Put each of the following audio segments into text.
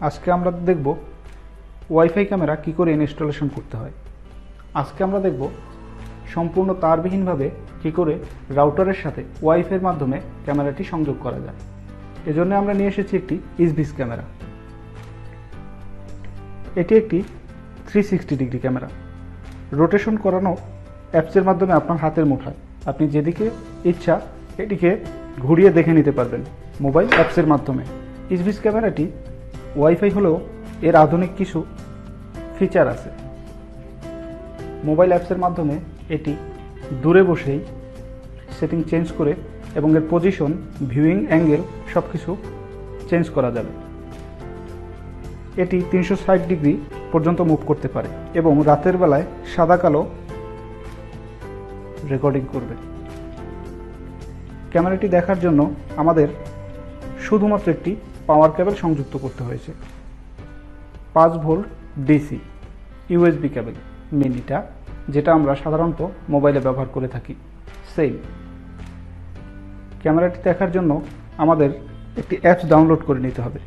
আজকে আমরা দেখব ওয়াইফাই ক্যামেরা কি করে ইনস্টলেশন করতে হয়। আজকে আমরা দেখব সম্পূর্ণ তারবিহীনভাবে কি করে রাউটারের সাথে ওয়াইফাইয়ের মাধ্যমে ক্যামেরাটি সংযোগ করা যায়। এজন্য আমরা নিয়ে এসেছি একটি ইসভিস ক্যামেরা। এটি একটি 360 ডিগ্রি ক্যামেরা। রোটেশন করানো অ্যাপসের মাধ্যমে আপনার হাতের মুঠায় আপনি যেদিকে ইচ্ছা এটিকে ঘুরিয়ে দেখে নিতে পারবেন মোবাইল অ্যাপসের মাধ্যমে। ইসভিস ক্যামেরাটি ওয়াইফাই হলেও এর আধুনিক কিছু ফিচার আছে। মোবাইল অ্যাপসের মাধ্যমে এটি দূরে বসেই সেটিং চেঞ্জ করে এবং এর পজিশন, ভিউইং অ্যাঙ্গেল সব কিছু চেঞ্জ করা যাবে। এটি 360 ডিগ্রি পর্যন্ত মুভ করতে পারে এবং রাতের বেলায় সাদা কালো রেকর্ডিং করবে। ক্যামেরাটি দেখার জন্য আমাদের শুধুমাত্র একটি পাওয়ার কেবল সংযুক্ত করতে হয়েছে। 5 ভোল্ট ডিসি ইউএসবি কেবল মিনিটা, যেটা আমরা সাধারণত মোবাইলে ব্যবহার করে থাকি সেই। ক্যামেরাটি দেখার জন্য আমাদের একটি অ্যাপস ডাউনলোড করে নিতে হবে।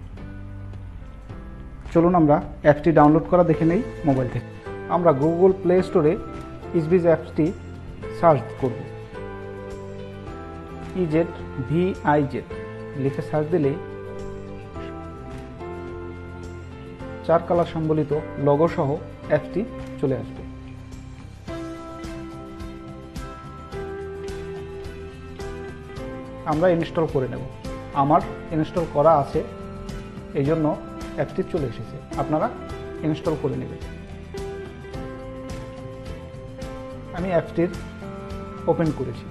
চলুন আমরা অ্যাপসটি ডাউনলোড করা দেখে নেই মোবাইল থেকে। আমরা গুগল প্লে স্টোরে ইসভিস অ্যাপসটি সার্চ করব। EZVIZ লিখে সার্চ দিলেই 4 কালার সম্বলিত লোগো সহ অ্যাপসটি চলে আসবে। আমরা ইনস্টল করে নেব। আমার ইনস্টল করা আছে, এই জন্য অ্যাপসটি চলে এসেছে। আপনারা ইনস্টল করে নেবেন। আমি অ্যাপসটির ওপেন করেছি।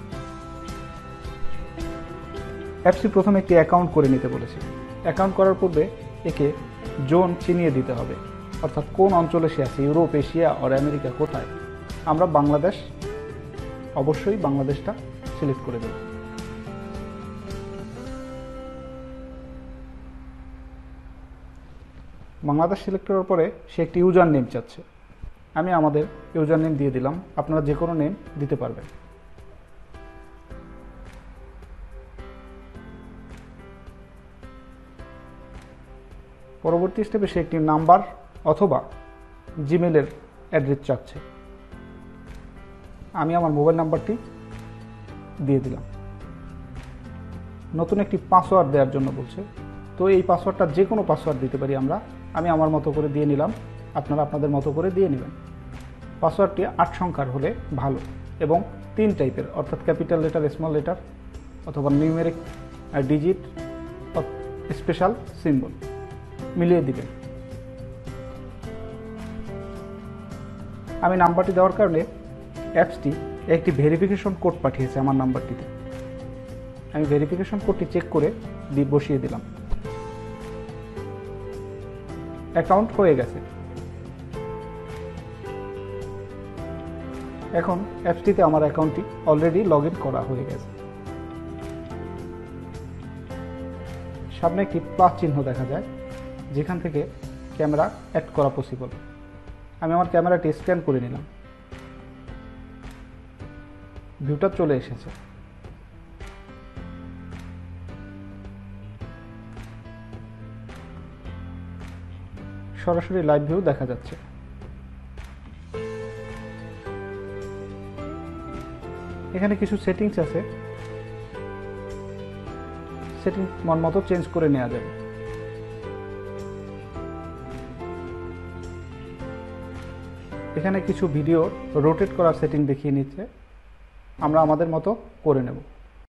অ্যাপসটি প্রথমে একটি অ্যাকাউন্ট করে নিতে বলেছে। অ্যাকাউন্ট করার পূর্বে একে জোন চিনিয়ে দিতে হবে, অর্থাৎ কোন অঞ্চলে সে আছে, ইউরোপ, এশিয়া আর আমেরিকা কোথায়। আমরা বাংলাদেশ, অবশ্যই বাংলাদেশটা সিলেক্ট করে দেব। বাংলাদেশ সিলেক্ট করার পরে সে একটি ইউজার নেম চাচ্ছে। আমি আমাদের ইউজার নেম দিয়ে দিলাম। আপনারা যে কোনো নেম দিতে পারবেন। পরবর্তী স্টেপে সে একটি নাম্বার অথবা জিমেলের অ্যাড্রেস চাচ্ছে। আমি আমার মোবাইল নাম্বারটি দিয়ে দিলাম। নতুন একটি পাসওয়ার্ড দেওয়ার জন্য বলছে, তো এই পাসওয়ার্ডটা যে কোনো পাসওয়ার্ড দিতে পারি আমরা। আমি আমার মতো করে দিয়ে নিলাম, আপনারা আপনাদের মতো করে দিয়ে নেবেন। পাসওয়ার্ডটি 8 সংখ্যার হলে ভালো এবং 3 টাইপের, অর্থাৎ ক্যাপিটাল লেটার, স্মল লেটার অথবা নিউমেরিক ডিজিট, স্পেশাল সিম্বল মিলিয়ে দিবেন। আমি নাম্বারটি দেওয়ার কারণে অ্যাপসটি একটি ভেরিফিকেশন কোড পাঠিয়েছে আমার নাম্বারটিতে। আমি ভেরিফিকেশন কোডটি চেক করে বসিয়ে দিলাম। অ্যাকাউন্ট হয়ে গেছে। এখন অ্যাপসটিতে আমার অ্যাকাউন্টটি অলরেডি লগ ইন করা হয়ে গেছে। সামনে একটি প্লাস চিহ্ন দেখা যায়, যেখান থেকে ক্যামেরা অ্যাড করা পসিবল। আমি আমার ক্যামেরাটি স্ক্যান করে নিলাম। ভিউটা চলে এসেছে। সরাসরি লাইভ ভিউ দেখা যাচ্ছে। এখানে কিছু সেটিংস আছে, সেটিং মন মতো চেঞ্জ করে নেওয়া যাবে। এখানে কিছু ভিডিও রোটেট করার সেটিং দেখিয়ে নিচ্ছে, আমরা আমাদের মতো করে নেব।